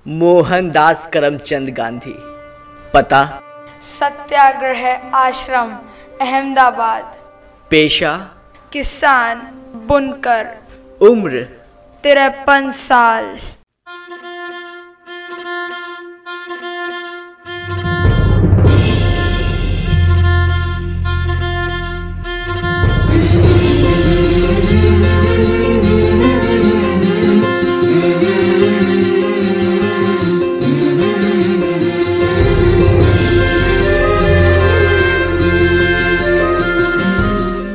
मोहनदास करमचंद गांधी। पता सत्याग्रह आश्रम अहमदाबाद। पेशा किसान बुनकर। उम्र 53 साल।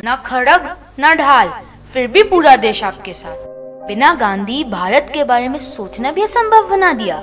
ना खड़ग ना ढाल, फिर भी पूरा देश आपके साथ। बिना गांधी भारत के बारे में सोचना भी असंभव बना दिया।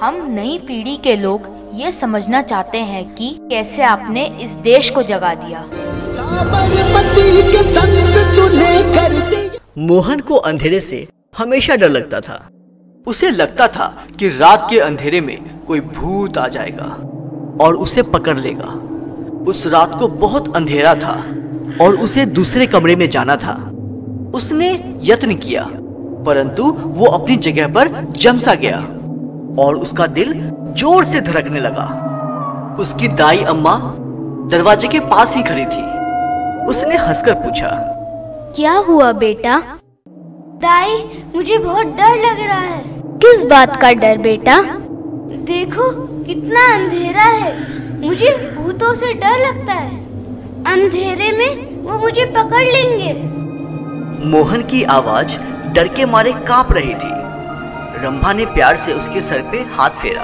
हम नई पीढ़ी के लोग ये समझना चाहते हैं कि कैसे आपने इस देश को जगा दिया। मोहन को अंधेरे से हमेशा डर लगता था। उसे लगता था कि रात के अंधेरे में कोई भूत आ जाएगा और उसे पकड़ लेगा। उस रात को बहुत अंधेरा था और उसे दूसरे कमरे में जाना था। उसने यत्न किया, परंतु वो अपनी जगह पर जम सा गया और उसका दिल जोर से धड़कने लगा। उसकी दाई अम्मा दरवाजे के पास ही खड़ी थी। उसने हंसकर पूछा, क्या हुआ बेटा? दाई, मुझे बहुत डर लग रहा है। किस बात का डर बेटा? देखो कितना अंधेरा है, मुझे भूतों से डर लगता है। अंधेरे में वो मुझे पकड़ लेंगे। मोहन की आवाज डर के मारे कांप रही थी। रंभा ने प्यार से उसके सर पे हाथ फेरा।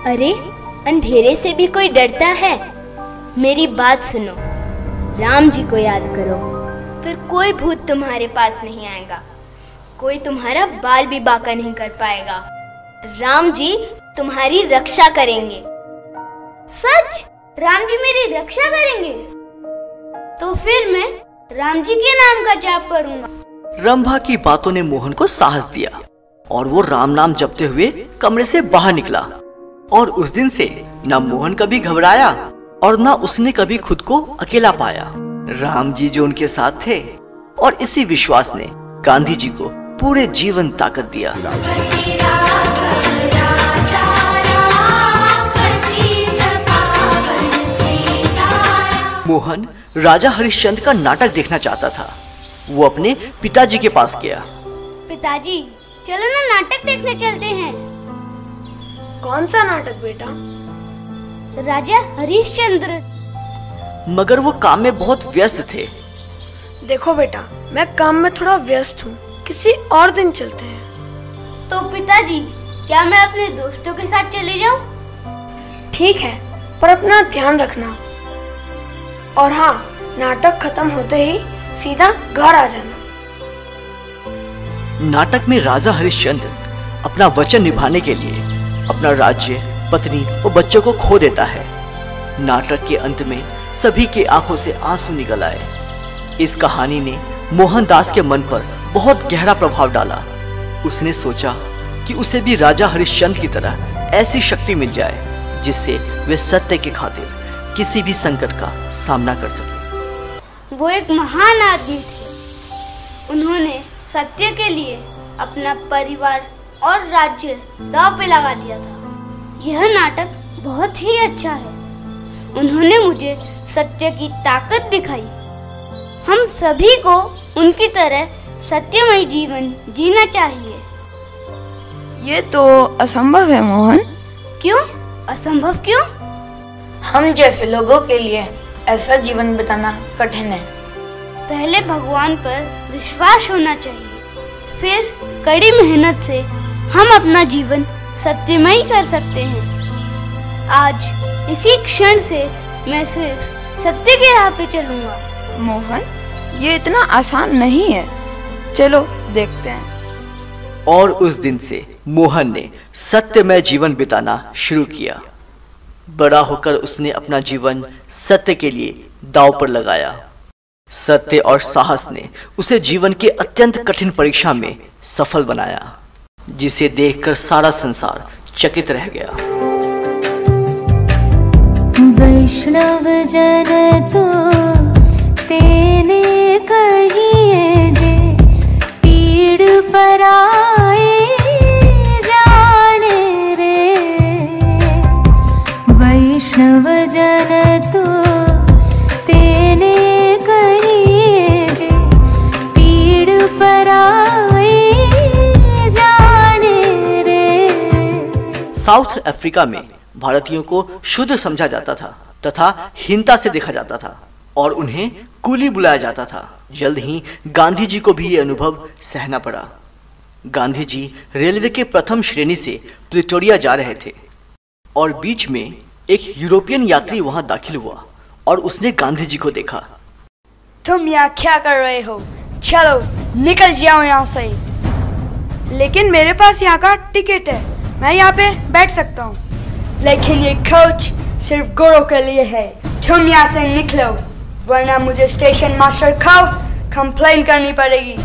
अरे, अंधेरे से भी कोई डरता है? मेरी बात सुनो, राम जी को याद करो, फिर कोई भूत तुम्हारे पास नहीं आएगा। कोई तुम्हारा बाल भी बांका नहीं कर पाएगा। राम जी तुम्हारी रक्षा करेंगे। सच? राम जी मेरी रक्षा करेंगे? तो फिर मैं राम जी के नाम का जाप करूंगा। रंभा की बातों ने मोहन को साहस दिया और वो राम नाम जपते हुए कमरे से बाहर निकला। और उस दिन से न मोहन कभी घबराया और न उसने कभी खुद को अकेला पाया। राम जी जो उनके साथ थे, और इसी विश्वास ने गांधी जी को पूरे जीवन ताकत दिया। मोहन राजा हरिश्चंद्र का नाटक देखना चाहता था। वो अपने पिताजी के पास गया। पिताजी, चलो ना नाटक देखने चलते हैं। कौन सा नाटक बेटा? राजा हरिश्चंद्र। मगर वो काम में बहुत व्यस्त थे। देखो बेटा, मैं काम में थोड़ा व्यस्त हूँ, किसी और दिन चलते हैं। तो पिताजी, क्या मैं अपने दोस्तों के साथ चले जाऊँ? ठीक है, पर अपना ध्यान रखना। और हाँ, नाटक खत्म होते ही सीधा घर आ जाना। नाटक में राजा हरिश्चंद्र अपना वचन निभाने के लिए अपना राज्य, पत्नी और बच्चों को खो देता है। नाटक के अंत में सभी के आंखों से आंसू निकल आए। इस कहानी ने मोहनदास के मन पर बहुत गहरा प्रभाव डाला। उसने सोचा कि उसे भी राजा हरिश्चंद्र की तरह ऐसी शक्ति मिल जाए जिससे वे सत्य के खातिर किसी भी संकट का सामना कर सके। वो एक महान आदमी थे। उन्होंने सत्य के लिए अपना परिवार और राज्य दांव पे लगा दिया था। यह नाटक बहुत ही अच्छा है। उन्होंने मुझे सत्य की ताकत दिखाई। हम सभी को उनकी तरह सत्यमय जीवन जीना चाहिए। ये तो असंभव है मोहन। क्यों असंभव? क्यों? हम जैसे लोगों के लिए ऐसा जीवन बिताना कठिन है। पहले भगवान पर विश्वास होना चाहिए, फिर कड़ी मेहनत से हम अपना जीवन सत्यमय कर सकते हैं। आज इसी क्षण से मैं सिर्फ सत्य के राह पे चलूंगा। मोहन, ये इतना आसान नहीं है। चलो देखते हैं। और उस दिन से मोहन ने सत्यमय जीवन बिताना शुरू किया। बड़ा होकर उसने अपना जीवन सत्य के लिए दांव पर लगाया। सत्य और साहस ने उसे जीवन के अत्यंत कठिन परीक्षा में सफल बनाया, जिसे देखकर सारा संसार चकित रह गया। वैष्णव जन तो तेने कहिए जे पीड़ पराए जा साउथ अफ्रीका में भारतीयों को शुद्र समझा जाता था तथा हीनता से देखा जाता था और उन्हें कूली बुलाया जाता था। जल्द ही गांधी जी को भी ये अनुभव सहना पड़ा। गांधी जी रेलवे के प्रथम श्रेणी से प्रिटोरिया जा रहे थे और बीच में एक यूरोपियन यात्री वहां दाखिल हुआ और उसने गांधी जी को देखा। तुम यहाँ क्या कर रहे हो? चलो निकल जाओ यहाँ से। लेकिन मेरे पास यहाँ का टिकट है, मैं यहाँ पे बैठ सकता हूँ। लेकिन ये कोच सिर्फ गोरों के लिए है। तुम यहाँ से निकलो वरना मुझे स्टेशन मास्टर को कंप्लेन करनी पड़ेगी।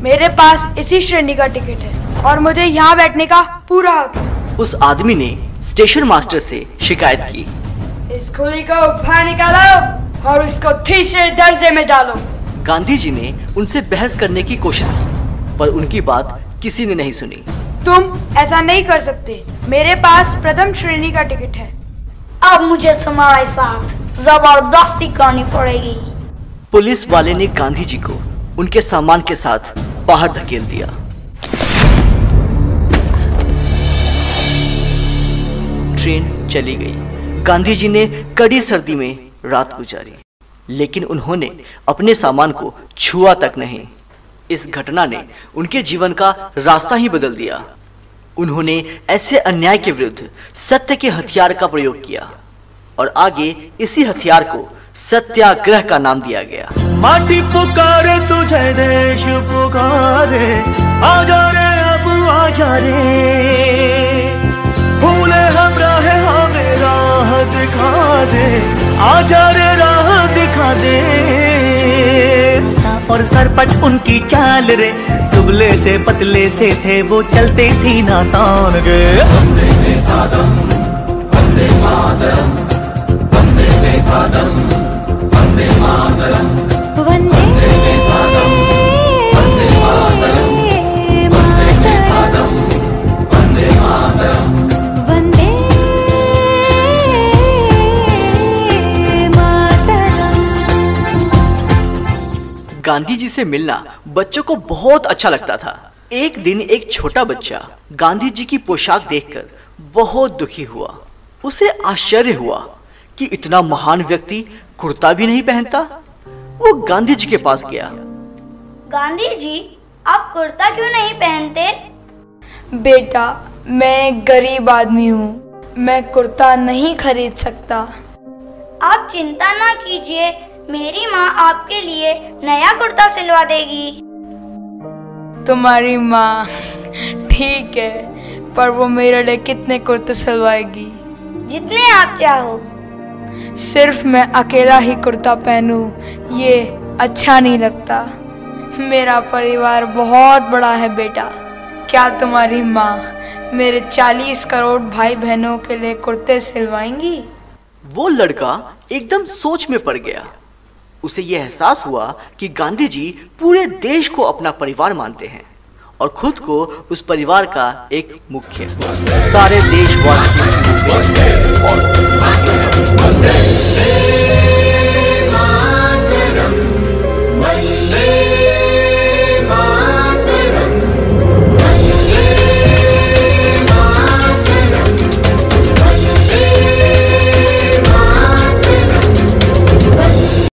मेरे पास इसी श्रेणी का टिकट है और मुझे यहाँ बैठने का पूरा हक है। उस आदमी ने स्टेशन मास्टर से शिकायत की। इस कुली को बाहर निकालो और इसको तीसरे दर्जे में डालो। गांधी जी ने उनसे बहस करने की कोशिश की पर उनकी बात किसी ने नहीं सुनी। तुम ऐसा नहीं कर सकते, मेरे पास प्रथम श्रेणी का टिकट है। अब मुझे तुम्हारे साथ जबरदस्ती करनी पड़ेगी। पुलिस वाले ने गांधी जी को उनके सामान के साथ बाहर धकेल दिया। ट्रेन चली गई। गांधी जी ने कड़ी सर्दी में रात गुजारी, लेकिन उन्होंने अपने सामान को छुआ तक नहीं। इस घटना ने उनके जीवन का रास्ता ही बदल दिया। उन्होंने ऐसे अन्याय के विरुद्ध सत्य के हथियार का प्रयोग किया और आगे इसी हथियार को सत्याग्रह का नाम दिया गया। माटी पुकारे तुझे, देश पुकारे, आजा रे अब आजा रे, भूले हम राह हमें राह दिखा दे, आजा रे राह दिखा दे। और सरपट उनकी चाल रे, दुबले से पतले से थे वो, चलते सीना तान गए। वंदे मातरम, वंदे मातरम, वंदे मातरम, वंदे मातरम, वंदे मातरम, वंदे मातरम, वंदे मातरम, वंदे मातरम, वंदे मातरम। गांधी जी से मिलना बच्चों को बहुत अच्छा लगता था। एक दिन एक छोटा बच्चा गांधी जी की पोशाक देखकर बहुत दुखी हुआ। उसे आश्चर्य हुआ कि इतना महान व्यक्ति कुर्ता भी नहीं पहनता। वो गांधी जी के पास गया। गांधी जी, आप कुर्ता क्यों नहीं पहनते? बेटा, मैं गरीब आदमी हूँ, मैं कुर्ता नहीं खरीद सकता। आप चिंता ना कीजिए, मेरी माँ आपके लिए नया कुर्ता सिलवा देगी। तुम्हारी माँ ठीक है, पर वो मेरे लिए कितने कुर्ते सिलवाएगी? जितने आप चाहो। सिर्फ मैं अकेला ही कुर्ता पहनूं ये अच्छा नहीं लगता। मेरा परिवार बहुत बड़ा है बेटा। क्या तुम्हारी माँ मेरे 40 करोड़ भाई बहनों के लिए कुर्ते सिलवाएंगी? वो लड़का एकदम सोच में पड़ गया। उसे यह एहसास हुआ कि गांधी जी पूरे देश को अपना परिवार मानते हैं और खुद को उस परिवार का एक मुख्य। सारे देशवासियों